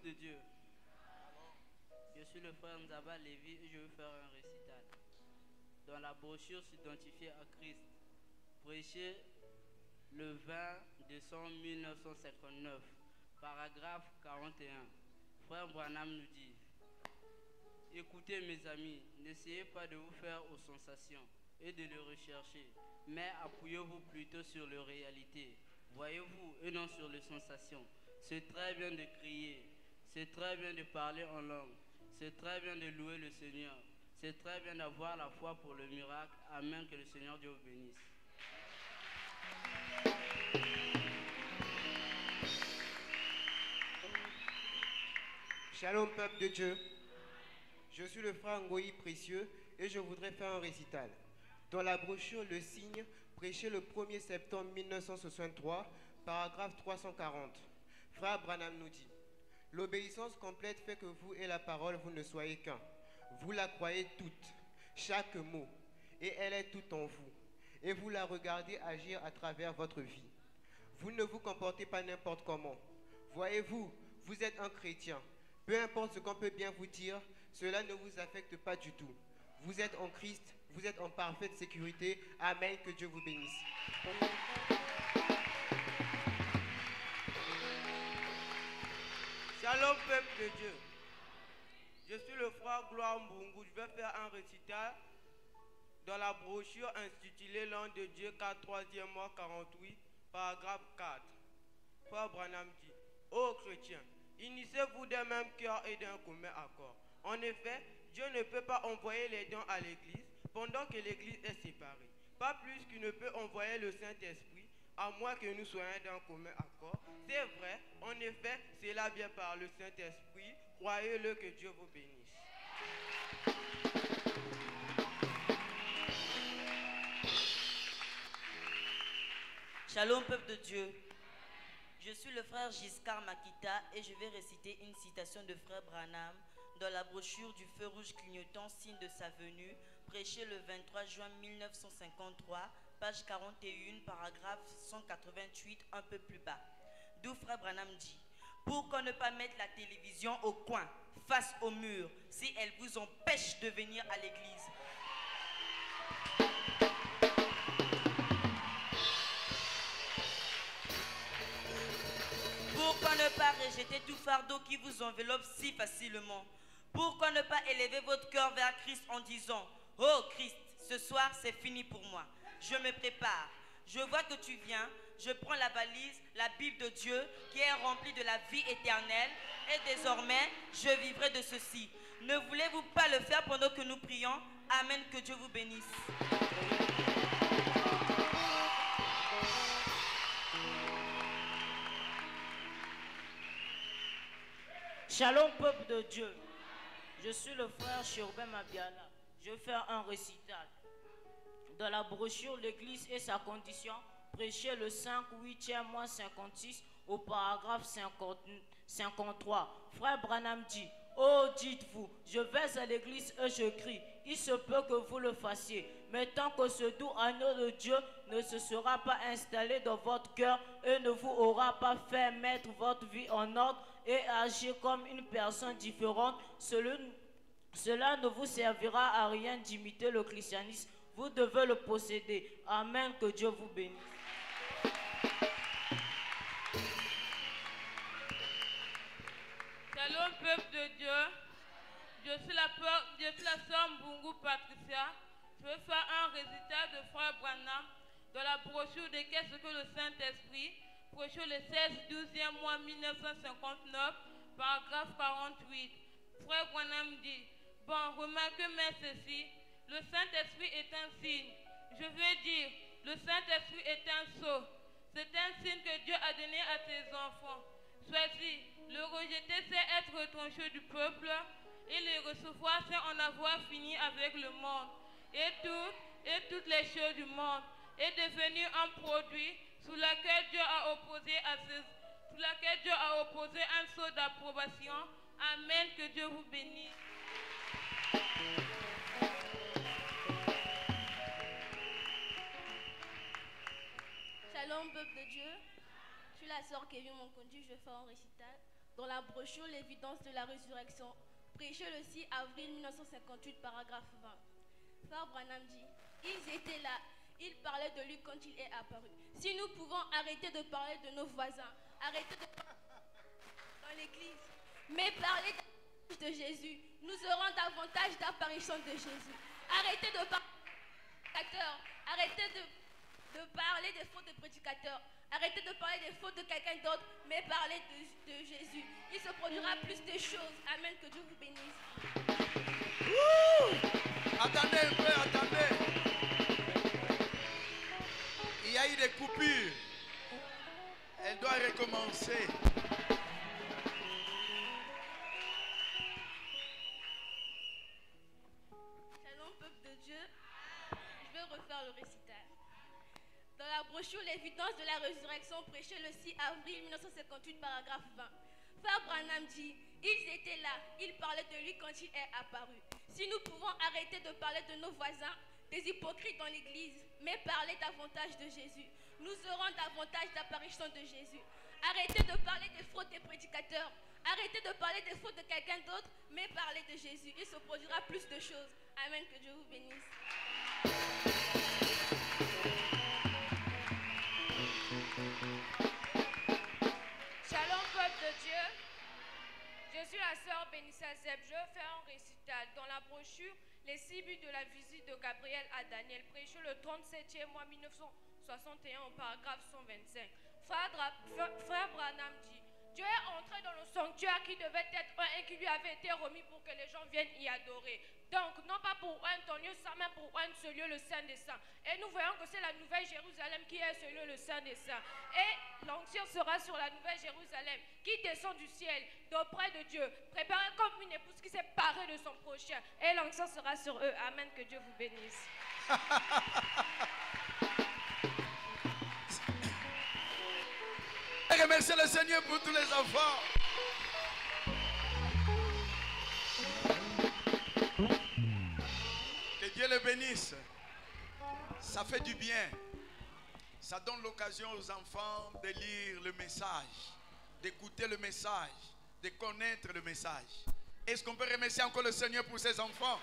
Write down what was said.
peuple de Dieu. Je suis le frère Nzaba Lévi et je veux faire un récital. Dans la brochure s'identifier à Christ, prêché le 20 décembre 1959, paragraphe 41. Frère Branham nous dit: écoutez mes amis, n'essayez pas de vous faire aux sensations et de le rechercher, mais appuyez-vous plutôt sur les réalités. Voyez-vous, et non sur les sensations. C'est très bien de crier, c'est très bien de parler en langue, c'est très bien de louer le Seigneur, c'est très bien d'avoir la foi pour le miracle. Amen, que le Seigneur Dieu vous bénisse. Shalom peuple de Dieu, je suis le frère Ngoï Précieux et je voudrais faire un récital. Dans la brochure Le Signe, prêché le 1er septembre 1963, paragraphe 340, frère Branham nous dit: l'obéissance complète fait que vous et la parole, vous ne soyez qu'un. Vous la croyez toute, chaque mot, et elle est toute en vous. Et vous la regardez agir à travers votre vie. Vous ne vous comportez pas n'importe comment. Voyez-vous, vous êtes un chrétien. Peu importe ce qu'on peut bien vous dire, cela ne vous affecte pas du tout. Vous êtes en Christ, vous êtes en parfaite sécurité. Amen, que Dieu vous bénisse. Shalom peuple de Dieu. Je suis le frère Gloire Mbungu. Je vais faire un récital dans la brochure intitulée L'an de Dieu, 4 3e mois 48, paragraphe 4. Frère Branham dit: ô chrétiens, unissez-vous d'un même cœur et d'un commun accord. En effet, Dieu ne peut pas envoyer les dons à l'Église pendant que l'Église est séparée. Pas plus qu'il ne peut envoyer le Saint-Esprit à moins que nous soyons d'un commun accord. C'est vrai, en effet, cela vient par le Saint-Esprit. Croyez-le, que Dieu vous bénisse. Shalom peuple de Dieu. Je suis le frère Giscard Makita et je vais réciter une citation de frère Branham dans la brochure du feu rouge clignotant, signe de sa venue, prêché le 23 juin 1953, page 41, paragraphe 188, un peu plus bas. D'où frère Branham dit: pourquoi ne pas mettre la télévision au coin, face au mur, si elle vous empêche de venir à l'église? Pourquoi ne pas rejeter tout fardeau qui vous enveloppe si facilement? Pourquoi ne pas élever votre cœur vers Christ en disant: oh Christ, ce soir c'est fini pour moi, je me prépare, je vois que tu viens, je prends la valise, la Bible de Dieu qui est remplie de la vie éternelle, et désormais je vivrai de ceci. Ne voulez-vous pas le faire pendant que nous prions? Amen, que Dieu vous bénisse. Shalom peuple de Dieu, je suis le frère Chérubin Mabiala. Je vais faire un récital. Dans la brochure L'église et sa condition, prêché le 5 8e mois 56 au paragraphe 53. Frère Branham dit: oh, dites-vous, je vais à l'église et je crie. Il se peut que vous le fassiez, mais tant que ce doux agneau de Dieu ne se sera pas installé dans votre cœur et ne vous aura pas fait mettre votre vie en ordre et agir comme une personne différente, cela ne vous servira à rien d'imiter le christianisme. Vous devez le posséder. Amen, que Dieu vous bénisse. Shalom peuple de Dieu, je suis la sœur Mbungu Patricia. Je veux faire un récital de frère Branham dans la brochure de Qu'est-ce que le Saint-Esprit, brochure le 16-12e mois 1959, paragraphe 48. Frère Branham dit: bon, remarquez mais ceci, le Saint-Esprit est un signe. Je veux dire, le Saint-Esprit est un sceau. C'est un signe que Dieu a donné à ses enfants. Choisir, le rejeter, c'est être retranché du peuple, et le recevoir, c'est en avoir fini avec le monde et toutes les choses du monde, et devenir un produit sous lequel Dieu a opposé un sceau d'approbation. Amen, que Dieu vous bénisse. Shalom peuple de Dieu, je suis la sœur Kevin Moncondu, je vais faire un récital dans la brochure L'évidence de la résurrection, prêché le 6 avril 1958, paragraphe 20. Frère Branham dit, ils étaient là, ils parlaient de lui quand il est apparu. Si nous pouvons arrêter de parler de nos voisins, arrêter de parler dans l'église, mais parler de Jésus, nous aurons davantage d'apparitions de Jésus. Arrêtez de parler des prédicateurs, arrêtez de parler des fautes des prédicateurs, arrêtez de parler des fautes de quelqu'un d'autre, mais parlez de Jésus. Il se produira plus de choses. Amen, que Dieu vous bénisse. Attendez un peu, attendez. Il y a eu des coupures. Elle doit recommencer. Shalom, peuple de Dieu. Je vais refaire le récital. Dans la brochure L'évidence de la résurrection, prêchée le 6 avril 1958, paragraphe 20. Frère Branham dit, ils étaient là, ils parlaient de lui quand il est apparu. Si nous pouvons arrêter de parler de nos voisins, des hypocrites dans l'église, mais parler davantage de Jésus, nous aurons davantage d'apparitions de Jésus. Arrêtez de parler des fautes des prédicateurs, arrêtez de parler des fautes de quelqu'un d'autre, mais parlez de Jésus. Il se produira plus de choses. Amen, que Dieu vous bénisse. Shalom, peuple de Dieu. Je suis la sœur Bénissa Zeb. Je vais faire un récital dans la brochure Les 6 buts de la visite de Gabriel à Daniel, prêché le 37e mois 1961 au paragraphe 125. Frère Branham dit, Dieu est entré dans le sanctuaire qui devait être un et qui lui avait été remis pour que les gens viennent y adorer. Donc, non pas pour un ton lieu saint, mais pour un ce lieu, le Saint des Saints. Et nous voyons que c'est la Nouvelle Jérusalem qui est ce lieu, le Saint des Saints. Et l'onction sera sur la Nouvelle Jérusalem qui descend du ciel, d'auprès de Dieu, préparée comme une épouse qui s'est parée de son prochain. Et l'onction sera sur eux. Amen, que Dieu vous bénisse. Et remerciez le Seigneur pour tous les enfants. Que Dieu les bénisse. Ça fait du bien. Ça donne l'occasion aux enfants de lire le message, d'écouter le message, de connaître le message. Est-ce qu'on peut remercier encore le Seigneur pour ses enfants?